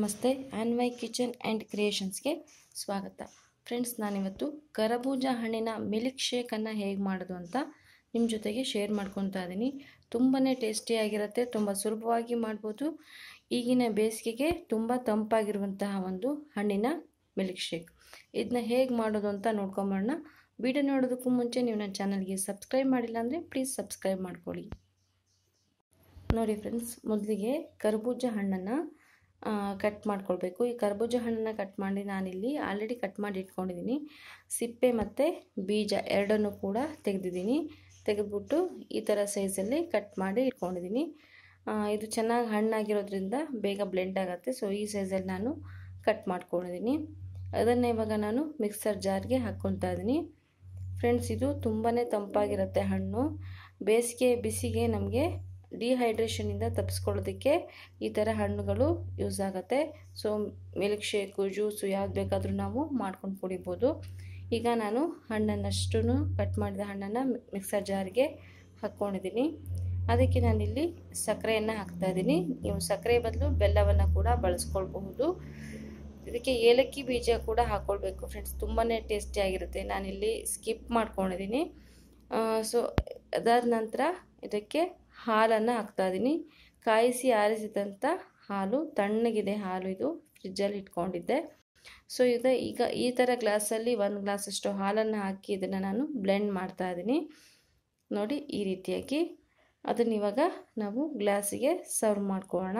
ನಮಸ್ತೆ ಆನ್ವೈ kitchen and ಕ್ರಿಯೇಷನ್ಸ್ಗೆ ಸ್ವಾಗತ. Friends, ನಾನಿವತ್ತು ಕರಬೂಜ ಹಣ್ಣಿನ ಮಿಲ್ಕ್ ಶೇಕನ್ನು ಹೇಗೆ ಮಾಡೋದು ಅಂತ ನಿಮ್ಮ ಜೊತೆಗೆ ಶೇರ್ ಮಾಡ್ಕೊತಾ ಇದ್ದೀನಿ. ತುಂಬಾ ಟೇಸ್ಟಿಯಾಗಿರುತ್ತೆ, ತುಂಬ ಸುಲಭವಾಗಿ ಮಾಡ್ಬೋದು. ಈಗಿನ ಬೇಸಿಗೆಗೆ ತುಂಬ ತಂಪಾಗಿರುವಂತಹ ಒಂದು ಹಣ್ಣಿನ ಮಿಲ್ಕ್ ಶೇಕ್. ಇದನ್ನ ಹೇಗೆ ಮಾಡೋದು ಅಂತ ನೋಡ್ಕೊಂಬರೋಣ. ವಿಡಿಯೋ ನೋಡೋದಕ್ಕೂ ಮುಂಚೆ ನೀವು ನನ್ನ ಚಾನಲ್ಗೆ ಸಬ್ಸ್ಕ್ರೈಬ್ ಮಾಡಿಲ್ಲ ಅಂದರೆ ಪ್ಲೀಸ್ ಸಬ್ಸ್ಕ್ರೈಬ್ ಮಾಡ್ಕೊಳ್ಳಿ. ನೋಡಿ ಫ್ರೆಂಡ್ಸ್, ಮೊದಲಿಗೆ ಕರ್ಬೂಜ ಹಣ್ಣನ್ನು ಕಟ್ ಮಾಡ್ಕೊಳ್ಬೇಕು. ಈ ಕರ್ಬೂಜ ಹಣ್ಣನ್ನು ಕಟ್ ಮಾಡಿ ನಾನಿಲ್ಲಿ ಆಲ್ರೆಡಿ ಕಟ್ ಮಾಡಿ ಇಟ್ಕೊಂಡಿದ್ದೀನಿ. ಸಿಪ್ಪೆ ಮತ್ತು ಬೀಜ ಎರಡನ್ನೂ ಕೂಡ ತೆಗೆದುಬಿಟ್ಟು ಈ ಥರ ಸೈಜಲ್ಲಿ ಕಟ್ ಮಾಡಿ ಇಟ್ಕೊಂಡಿದ್ದೀನಿ. ಇದು ಚೆನ್ನಾಗಿ ಹಣ್ಣಾಗಿರೋದ್ರಿಂದ ಬೇಗ ಬ್ಲೆಂಡ್ ಆಗುತ್ತೆ. ಸೊ ಈ ಸೈಜಲ್ಲಿ ನಾನು ಕಟ್ ಮಾಡ್ಕೊಂಡಿದ್ದೀನಿ. ಅದನ್ನು ಇವಾಗ ನಾನು ಮಿಕ್ಸರ್ ಜಾರ್ಗೆ ಹಾಕ್ಕೊತಾ ಇದ್ದೀನಿ. ಫ್ರೆಂಡ್ಸ್, ಇದು ತುಂಬಾ ತಂಪಾಗಿರುತ್ತೆ ಹಣ್ಣು. ಬೇಸಿಗೆ ಬಿಸಿಗೆ ನಮಗೆ ಡಿಹೈಡ್ರೇಷನಿಂದ ತಪ್ಪಿಸ್ಕೊಳ್ಳೋದಕ್ಕೆ ಈ ಥರ ಹಣ್ಣುಗಳು ಯೂಸ್ ಆಗುತ್ತೆ. ಸೊ ಮಿಲ್ಕ್ ಶೇಕು, ಜ್ಯೂಸು ಯಾವ್ದು ಬೇಕಾದರೂ ನಾವು ಮಾಡ್ಕೊಂಡು ಕುಡಿಬೋದು. ಈಗ ನಾನು ಹಣ್ಣನ್ನಷ್ಟು ಕಟ್ ಮಾಡಿದ ಹಣ್ಣನ್ನು ಮಿಕ್ಸರ್ ಜಾರ್ಗೆ ಹಾಕ್ಕೊಂಡಿದ್ದೀನಿ. ಅದಕ್ಕೆ ನಾನಿಲ್ಲಿ ಸಕ್ಕರೆಯನ್ನು ಹಾಕ್ತಾಯಿದ್ದೀನಿ. ನೀವು ಸಕ್ಕರೆ ಬದಲು ಬೆಲ್ಲವನ್ನು ಕೂಡ ಬಳಸ್ಕೊಳ್ಬಹುದು. ಇದಕ್ಕೆ ಏಲಕ್ಕಿ ಬೀಜ ಕೂಡ ಹಾಕ್ಕೊಳ್ಬೇಕು ಫ್ರೆಂಡ್ಸ್, ತುಂಬಾ ಟೇಸ್ಟಿಯಾಗಿರುತ್ತೆ. ನಾನಿಲ್ಲಿ ಸ್ಕಿಪ್ ಮಾಡ್ಕೊಂಡಿದ್ದೀನಿ. ಸೊ ಅದಾದ ನಂತರ ಇದಕ್ಕೆ ಹಾಲನ್ನು ಹಾಕ್ತಾಯಿದ್ದೀನಿ. ಕಾಯಿಸಿ ಆರಿಸಿದಂಥ ಹಾಲು, ತಣ್ಣಗಿದೆ ಹಾಲು, ಇದು ಫ್ರಿಜ್ಜಲ್ಲಿ ಇಟ್ಕೊಂಡಿದ್ದೆ. ಸೊ ಈಗ ಈ ಥರ ಗ್ಲಾಸಲ್ಲಿ 1 ಗ್ಲಾಸಷ್ಟು ಹಾಲನ್ನು ಹಾಕಿ ಇದನ್ನು ನಾನು ಬ್ಲೆಂಡ್ ಮಾಡ್ತಾಯಿದ್ದೀನಿ. ನೋಡಿ, ಈ ರೀತಿಯಾಗಿ ಅದನ್ನು ಇವಾಗ ನಾವು ಗ್ಲಾಸಿಗೆ ಸರ್ವ್ ಮಾಡ್ಕೊಳ್ಳೋಣ.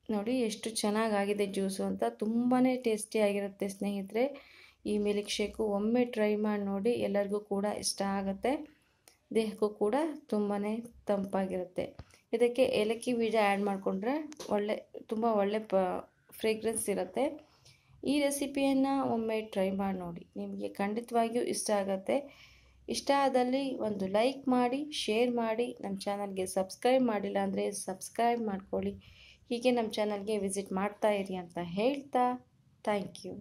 ನೋಡಿ ಎಷ್ಟು ಚೆನ್ನಾಗಾಗಿದೆ ಜ್ಯೂಸು ಅಂತ. ತುಂಬಾ ಟೇಸ್ಟಿಯಾಗಿರುತ್ತೆ ಸ್ನೇಹಿತರೆ. ಈ ಮಿಲ್ಕ್ ಶೇಕು ಒಮ್ಮೆ ಟ್ರೈ ಮಾಡಿ ನೋಡಿ, ಎಲ್ಲರಿಗೂ ಕೂಡ ಇಷ್ಟ ಆಗುತ್ತೆ. ದೇಹಕ್ಕೂ ಕೂಡ ತುಂಬಾ ತಂಪಾಗಿರುತ್ತೆ. ಇದಕ್ಕೆ ಏಲಕ್ಕಿ ಬೀಜ ಆ್ಯಡ್ ಮಾಡಿಕೊಂಡ್ರೆ ತುಂಬ ಒಳ್ಳೆ ಫ್ರೇಗ್ರೆನ್ಸ್ ಇರುತ್ತೆ. ಈ ರೆಸಿಪಿಯನ್ನು ಒಮ್ಮೆ ಟ್ರೈ ಮಾಡಿ ನೋಡಿ, ನಿಮಗೆ ಖಂಡಿತವಾಗಿಯೂ ಇಷ್ಟ ಆಗುತ್ತೆ. ಇಷ್ಟ ಆದಲ್ಲಿ ಒಂದು ಲೈಕ್ ಮಾಡಿ, ಶೇರ್ ಮಾಡಿ. ನಮ್ಮ ಚಾನಲ್ಗೆ ಸಬ್ಸ್ಕ್ರೈಬ್ ಮಾಡಿಲ್ಲ ಅಂದರೆ ಸಬ್ಸ್ಕ್ರೈಬ್ ಮಾಡ್ಕೊಳ್ಳಿ. ಹೀಗೆ ನಮ್ಮ ಚಾನಲ್ಗೆ ವಿಸಿಟ್ ಮಾಡ್ತಾ ಇರಿ ಅಂತ ಹೇಳ್ತಾ ಥ್ಯಾಂಕ್ ಯು.